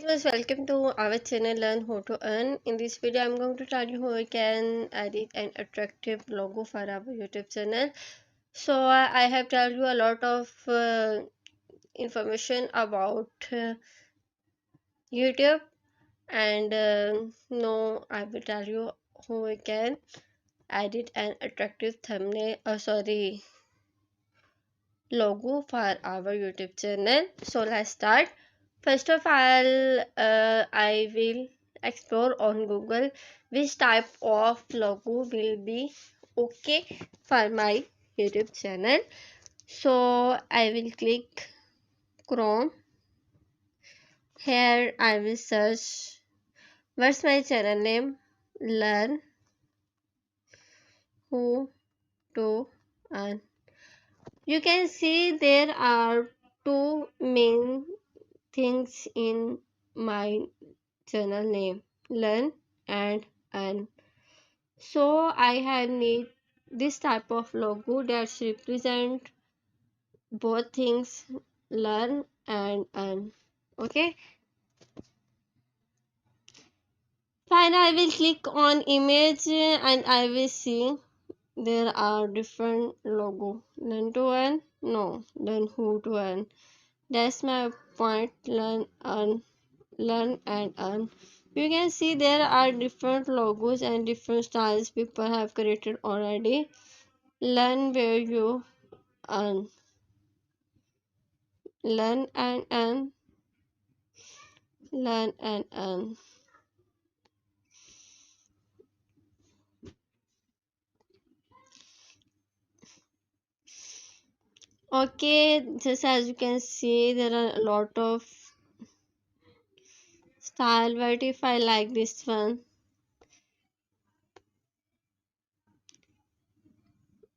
Guys, welcome to our channel Learn How to Earn. In this video, I'm going to tell you how you can edit an attractive logo for our YouTube channel. So I have told you a lot of information about YouTube, and now I will tell you how you can edit an attractive thumbnail. Sorry, logo for our YouTube channel. So let's start. First of all, I will explore on Google which type of logo will be okay for my YouTube channel. So I will click Chrome. Here I will search what's my channel name. Learn How to Earn. You can see there are two main things in my channel name, learn and earn. So I have need this type of logo that represent both things, learn and earn. Okay, fine. I will click on image and I will see there are different logo. Learn to earn, no, learn who to earn. That's my point. Learn and earn. You can see there are different logos and different styles people have created already. Learn where you earn. Learn and earn. Learn and earn. Okay, just as you can see, there are a lot of style. But if I like this one,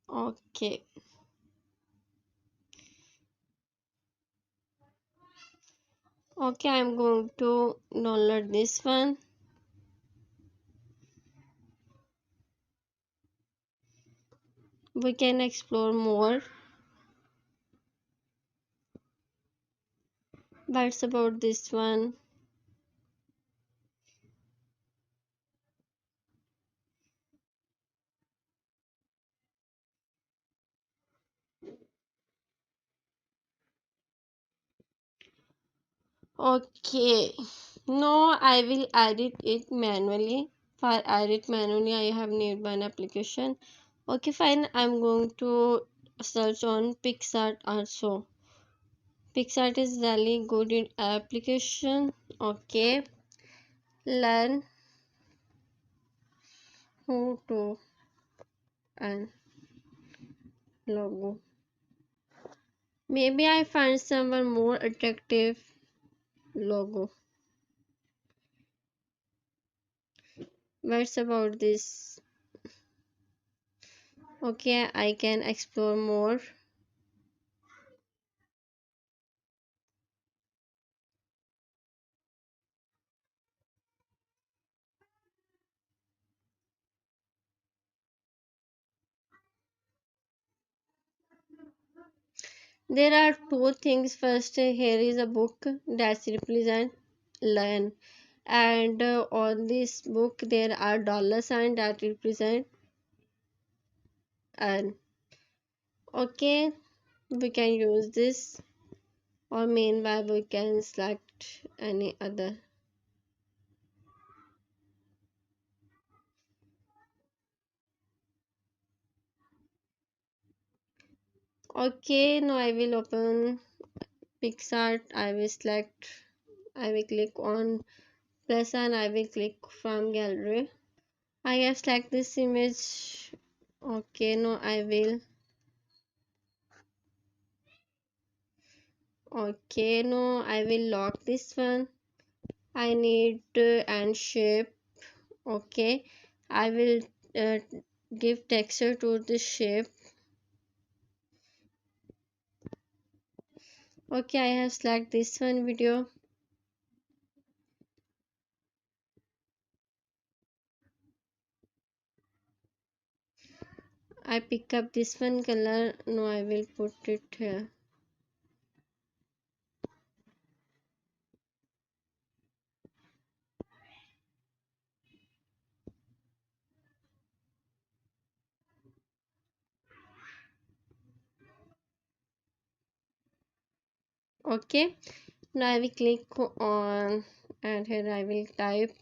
okay. Okay, I'm going to download this one. We can explore more. What's about this one? Okay, no, I will edit it manually. For edit manually, I have need one application. Okay, fine. I'm going to search on PicsArt also. PicsArt is really good in application. Okay, learn how to and logo. Maybe I find someone more attractive logo. What's about this? Okay, I can explore more. There are two things. First, here is a book that represent learn, and on this book there are dollar sign that represent earn. Okay, we can use this, or meanwhile we can select any other. Okay, now I will open PicsArt. I will select. I will click on plus and I will click from gallery. I have select this image. Okay, now I will. Okay, no, I will lock this one. I need and shape. Okay, I will give texture to the shape. Okay, I have select this one video. I pick up this one color. No, I will put it here. Okay, now I will click on, and here I will type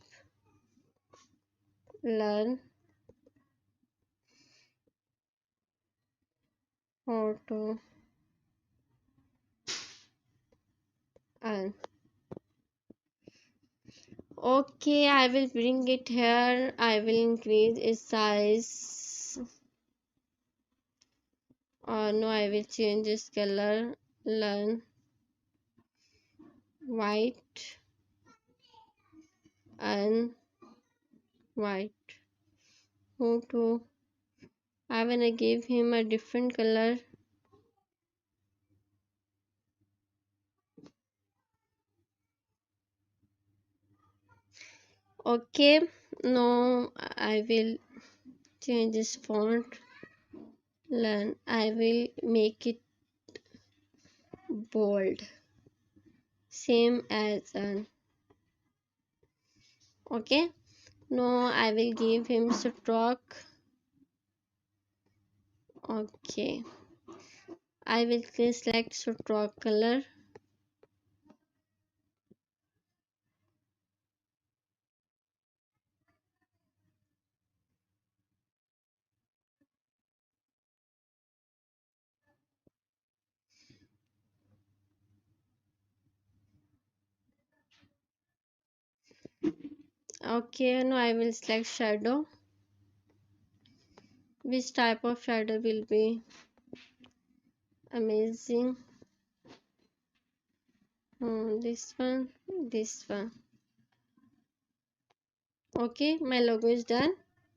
learn how to earn. Okay, I will bring it here. I will increase its size. No, I will change its color. Learn white and white. How to? I wanna give him a different color. Okay, no, I will change this font. Learn. I will make it bold, same as an. Okay, no, I will give him stroke. Okay, I will select stroke color. Okay, now I will select shadow. Which type of shadow will be amazing? This one, this one. Okay, my logo is done.